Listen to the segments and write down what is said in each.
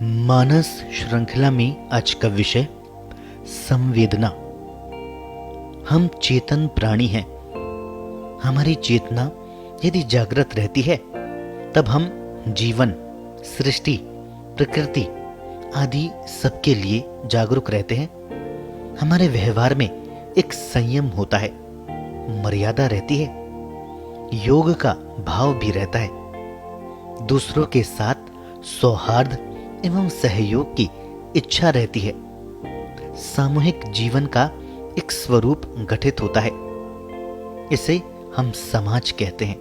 मानस श्रृंखला में आज का विषय संवेदना। हम चेतन प्राणी हैं। हमारी चेतना यदि जागृत रहती है तब हम जीवन, सृष्टि, प्रकृति आदि सबके लिए जागरूक रहते हैं। हमारे व्यवहार में एक संयम होता है, मर्यादा रहती है, योग का भाव भी रहता है, दूसरों के साथ सौहार्द एवं सहयोग की इच्छा रहती है। सामूहिक जीवन का एक स्वरूप गठित होता है। इसे हम समाज कहते हैं,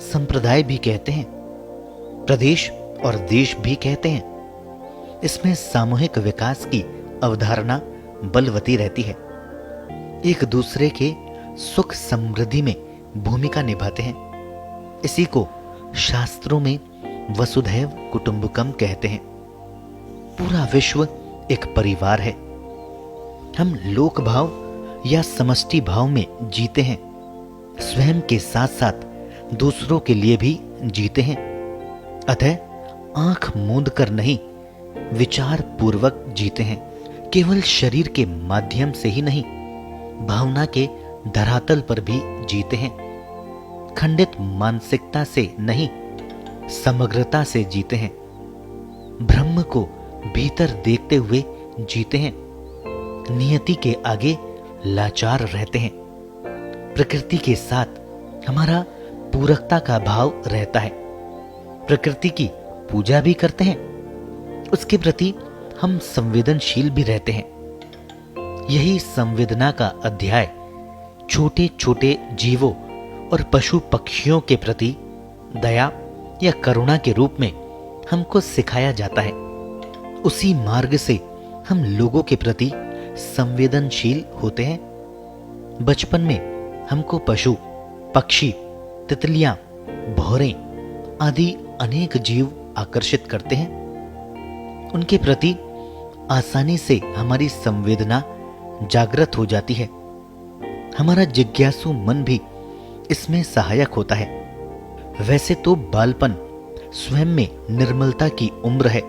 संप्रदाय भी कहते हैं, प्रदेश और देश भी कहते हैं। इसमें सामूहिक विकास की अवधारणा बलवती रहती है। एक दूसरे के सुख समृद्धि में भूमिका निभाते हैं। इसी को शास्त्रों में वसुधैव कुटुंबकम कहते हैं। पूरा विश्व एक परिवार है। हम लोक भाव या समष्टि भाव में जीते हैं। स्वयं के साथ साथ दूसरों के लिए भी जीते हैं। अतः आंख मूंद कर नहीं, विचार पूर्वक जीते हैं। केवल शरीर के माध्यम से ही नहीं, भावना के धरातल पर भी जीते हैं। खंडित मानसिकता से नहीं, समग्रता से जीते हैं। ब्रह्म को भीतर देखते हुए जीते हैं। नियति के आगे लाचार रहते हैं। प्रकृति के साथ हमारा पूरकता का भाव रहता है। प्रकृति की पूजा भी करते हैं। उसके प्रति हम संवेदनशील भी रहते हैं। यही संवेदना का अध्याय छोटे छोटे जीवों और पशु पक्षियों के प्रति दया या करुणा के रूप में हमको सिखाया जाता है। उसी मार्ग से हम लोगों के प्रति संवेदनशील होते हैं। बचपन में हमको पशु, पक्षी, तितलियां, भौरें आदि अनेक जीव आकर्षित करते हैं। उनके प्रति आसानी से हमारी संवेदना जागृत हो जाती है। हमारा जिज्ञासु मन भी इसमें सहायक होता है। वैसे तो बालपन स्वयं में निर्मलता की उम्र है।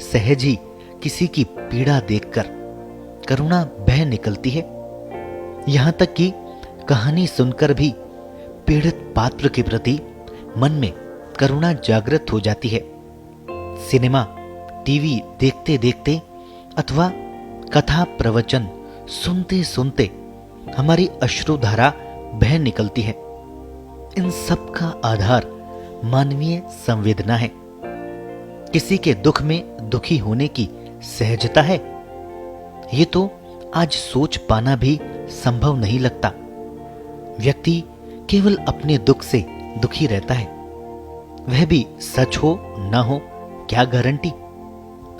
सहज ही किसी की पीड़ा देखकर करुणा बह निकलती है। यहां तक कि कहानी सुनकर भी पीड़ित पात्र के प्रति मन में करुणा जागृत हो जाती है। सिनेमा, टीवी देखते देखते अथवा कथा प्रवचन सुनते सुनते हमारी अश्रुधारा बह निकलती है। इन सब का आधार मानवीय संवेदना है। किसी के दुख में दुखी होने की सहजता है। ये तो आज सोच पाना भी संभव नहीं लगता। व्यक्ति केवल अपने दुख से दुखी रहता है। वह भी सच हो ना हो, क्या गारंटी।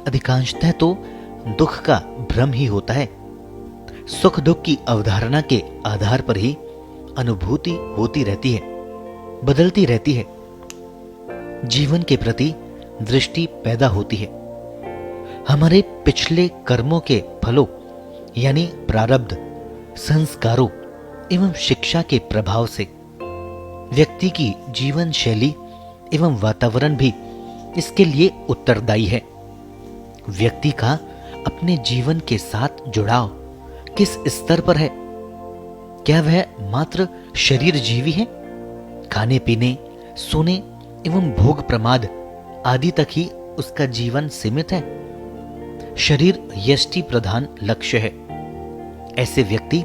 अधिकांशतः तो दुख का भ्रम ही होता है। सुख दुख की अवधारणा के आधार पर ही अनुभूति होती रहती है, बदलती रहती है। जीवन के प्रति दृष्टि पैदा होती है। हमारे पिछले कर्मों के फलों यानी प्रारब्ध, संस्कारों एवं शिक्षा के प्रभाव से व्यक्ति की जीवन शैली एवं वातावरण भी इसके लिए उत्तरदायी है। व्यक्ति का अपने जीवन के साथ जुड़ाव किस स्तर पर है? क्या वह मात्र शरीर जीवी है? खाने पीने, सोने एवं भोग प्रमाद आदि तक ही उसका जीवन सीमित है। शरीर यष्टि प्रधान लक्ष्य है। ऐसे व्यक्ति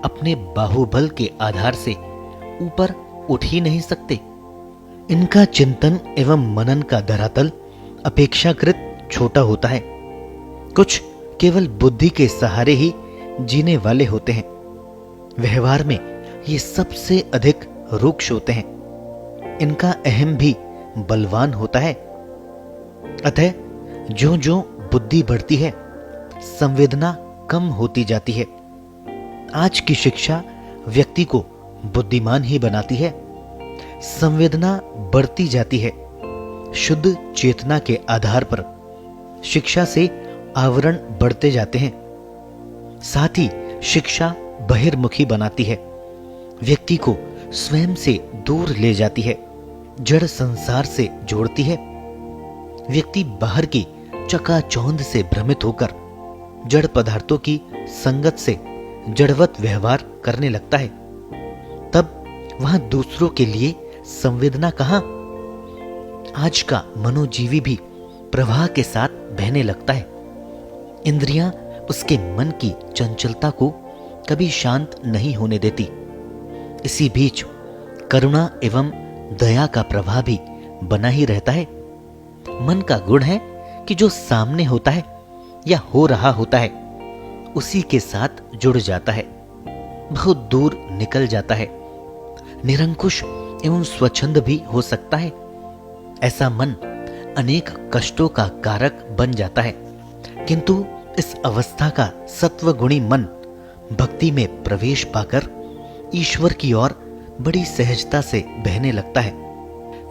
अपने बाहुबल के आधार से ऊपर उठ ही नहीं सकते। इनका चिंतन एवं मनन का धरातल अपेक्षाकृत छोटा होता है। कुछ केवल बुद्धि के सहारे ही जीने वाले होते हैं। व्यवहार में ये सबसे अधिक रुक्ष होते हैं। इनका अहम भी बलवान होता है। अतः जो जो बुद्धि बढ़ती है, संवेदना कम होती जाती है। आज की शिक्षा व्यक्ति को बुद्धिमान ही बनाती है। संवेदना बढ़ती जाती है। शुद्ध चेतना के आधार पर शिक्षा से आवरण बढ़ते जाते हैं। साथ ही शिक्षा बहिर्मुखी बनाती है। व्यक्ति को स्वयं से दूर ले जाती है, जड़ संसार से जोड़ती है। व्यक्ति बाहर की चकाचौंध से भ्रमित होकर जड़ पदार्थों की संगत से जड़वत व्यवहार करने लगता है, तब वहां दूसरों के लिए संवेदना कहां? आज का मनोजीवी भी प्रवाह के साथ बहने लगता है। इंद्रियां उसके मन की चंचलता को कभी शांत नहीं होने देती। इसी बीच करुणा एवं दया का प्रवाह भी बना ही रहता है। मन का गुण है कि जो सामने होता है या हो रहा होता है उसी के साथ जुड़ जाता है, बहुत दूर निकल जाता है, निरंकुश एवं स्वच्छंद भी हो सकता है। ऐसा मन अनेक कष्टों का कारक बन जाता है, किंतु इस अवस्था का सत्वगुणी मन भक्ति में प्रवेश पाकर ईश्वर की ओर बड़ी सहजता से बहने लगता है।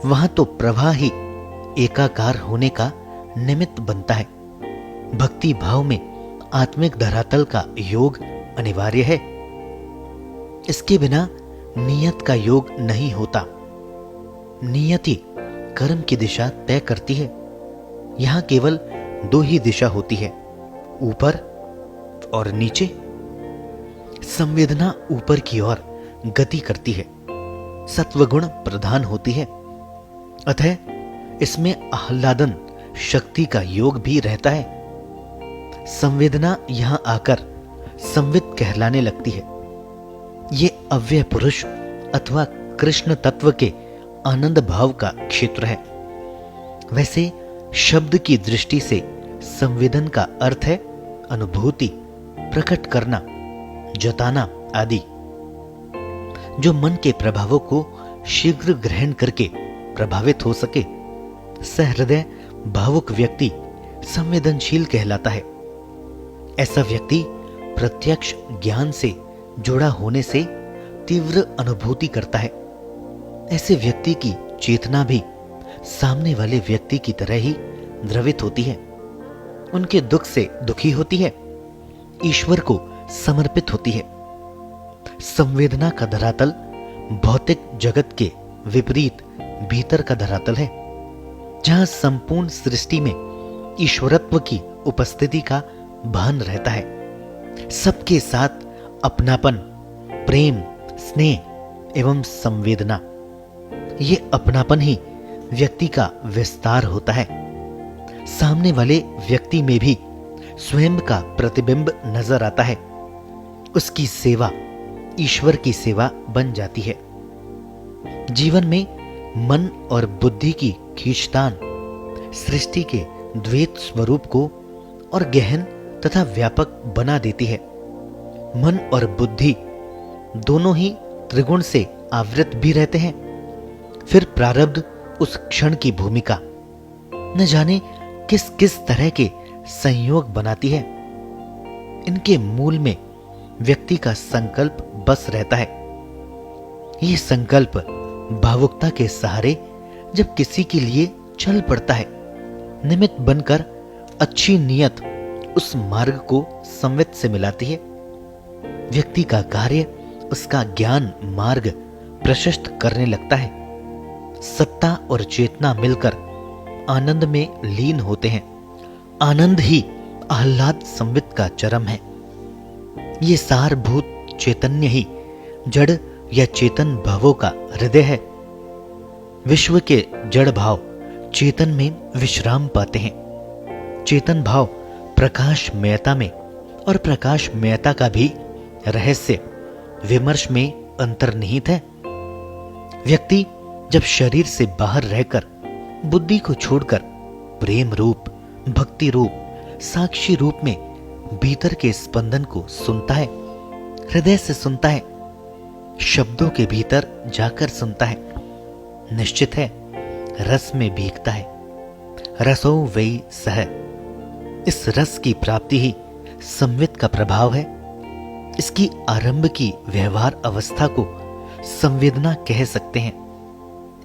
वहां तो प्रवाह ही एकाकार होने का निमित्त बनता है। भक्ति भाव में आत्मिक धरातल का योग अनिवार्य है। इसके बिना नियत का योग नहीं होता। नियति कर्म की दिशा तय करती है। यहां केवल दो ही दिशा होती है, ऊपर और नीचे। संवेदना ऊपर की ओर गति करती है, सत्वगुण प्रधान होती है, अतः इसमें आह्लादन शक्ति का योग भी रहता है। संवेदना यहां आकर संवित कहलाने लगती है। ये अव्यय पुरुष अथवा कृष्ण तत्व के आनंद भाव का क्षेत्र है। वैसे शब्द की दृष्टि से संवेदन का अर्थ है अनुभूति, प्रकट करना, जताना आदि। जो मन के प्रभावों को शीघ्र ग्रहण करके प्रभावित हो सके, सहृदय भावुक व्यक्ति संवेदनशील कहलाता है। ऐसा व्यक्ति प्रत्यक्ष ज्ञान से जुड़ा होने से तीव्र अनुभूति करता है। ऐसे व्यक्ति की चेतना भी सामने वाले व्यक्ति की तरह ही द्रवित होती है, उनके दुख से दुखी होती है, ईश्वर को समर्पित होती है। संवेदना का धरातल भौतिक जगत के विपरीत भीतर का धरातल है, जहां संपूर्ण सृष्टि में ईश्वरत्व की उपस्थिति का भान रहता है। सबके साथ अपनापन, प्रेम, स्नेह एवं संवेदना, ये अपनापन ही व्यक्ति का विस्तार होता है। सामने वाले व्यक्ति में भी स्वयं का प्रतिबिंब नजर आता है। उसकी सेवा ईश्वर की सेवा बन जाती है। जीवन में मन और बुद्धि की खींचतान सृष्टि के द्वैत स्वरूप को और गहन तथा व्यापक बना देती है। मन और बुद्धि दोनों ही त्रिगुण से आवृत भी रहते हैं। फिर प्रारब्ध उस क्षण की भूमिका न जाने किस किस तरह के संयोग बनाती है। इनके मूल में व्यक्ति का संकल्प बस रहता है। यह संकल्प भावुकता के सहारे जब किसी के लिए चल पड़ता है, निमित्त बनकर अच्छी नियत उस मार्ग को संवित से मिलाती है। व्यक्ति का कार्य उसका ज्ञान मार्ग प्रशस्त करने लगता है। सत्ता और चेतना मिलकर आनंद में लीन होते हैं। आनंद ही आह्लाद संवित का चरम है। ये सारभूत चैतन्य ही जड़ या चेतन भावों का हृदय है। विश्व के जड़ भाव चेतन में विश्राम पाते हैं। चेतन भाव प्रकाशमयता में और प्रकाशमयता का भी रहस्य विमर्श में अंतर्निहित है। व्यक्ति जब शरीर से बाहर रहकर बुद्धि को छोड़कर प्रेम रूप, भक्ति रूप, साक्षी रूप में भीतर के स्पंदन को सुनता है, हृदय से सुनता है, शब्दों के भीतर जाकर सुनता है, निश्चित है रस में भीगता है। रसो वै सह। इस रस की प्राप्ति ही संवित का प्रभाव है। इसकी आरंभ की व्यवहार अवस्था को संवेदना कह सकते हैं।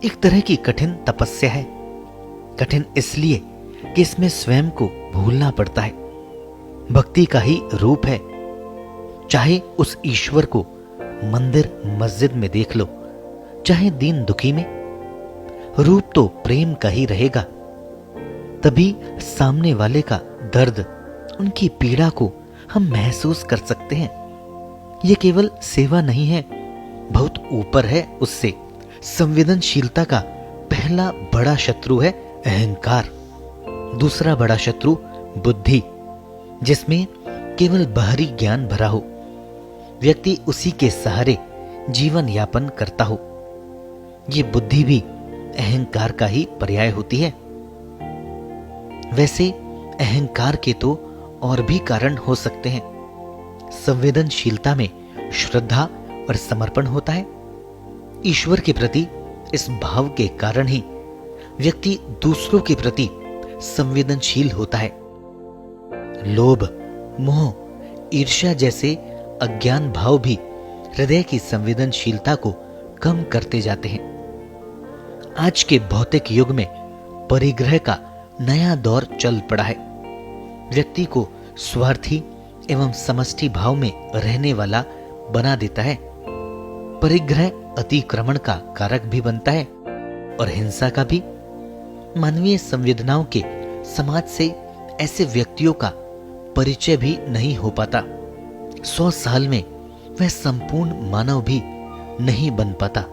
एक तरह की कठिन तपस्या है। कठिन इसलिए कि इसमें स्वयं को भूलना पड़ता है। भक्ति का ही रूप है। चाहे उस ईश्वर को मंदिर मस्जिद में देख लो, चाहे दीन दुखी में, रूप तो प्रेम का ही रहेगा। तभी सामने वाले का दर्द, उनकी पीड़ा को हम महसूस कर सकते हैं। ये केवल सेवा नहीं है, बहुत ऊपर है उससे। संवेदनशीलता का पहला बड़ा शत्रु है अहंकार, दूसरा बड़ा शत्रु बुद्धि, जिसमें केवल बाहरी ज्ञान भरा हो, व्यक्ति उसी के सहारे जीवन यापन करता हो। ये बुद्धि भी अहंकार का ही पर्याय होती है। वैसे अहंकार के तो और भी कारण हो सकते हैं। संवेदनशीलता में श्रद्धा और समर्पण होता है। ईश्वर के प्रति इस भाव के कारण ही व्यक्ति दूसरों के प्रति संवेदनशील होता है। लोभ, मोह, ईर्ष्या जैसे अज्ञान भाव भी हृदय की संवेदनशीलता को कम करते जाते हैं। आज के भौतिक युग में परिग्रह का नया दौर चल पड़ा है। व्यक्ति को स्वार्थी एवं समष्टि भाव में रहने वाला बना देता है। परिग्रह अतिक्रमण का कारक भी बनता है और हिंसा का भी। मानवीय संवेदनाओं के समाज से ऐसे व्यक्तियों का परिचय भी नहीं हो पाता। 100 साल में वह संपूर्ण मानव भी नहीं बन पाता।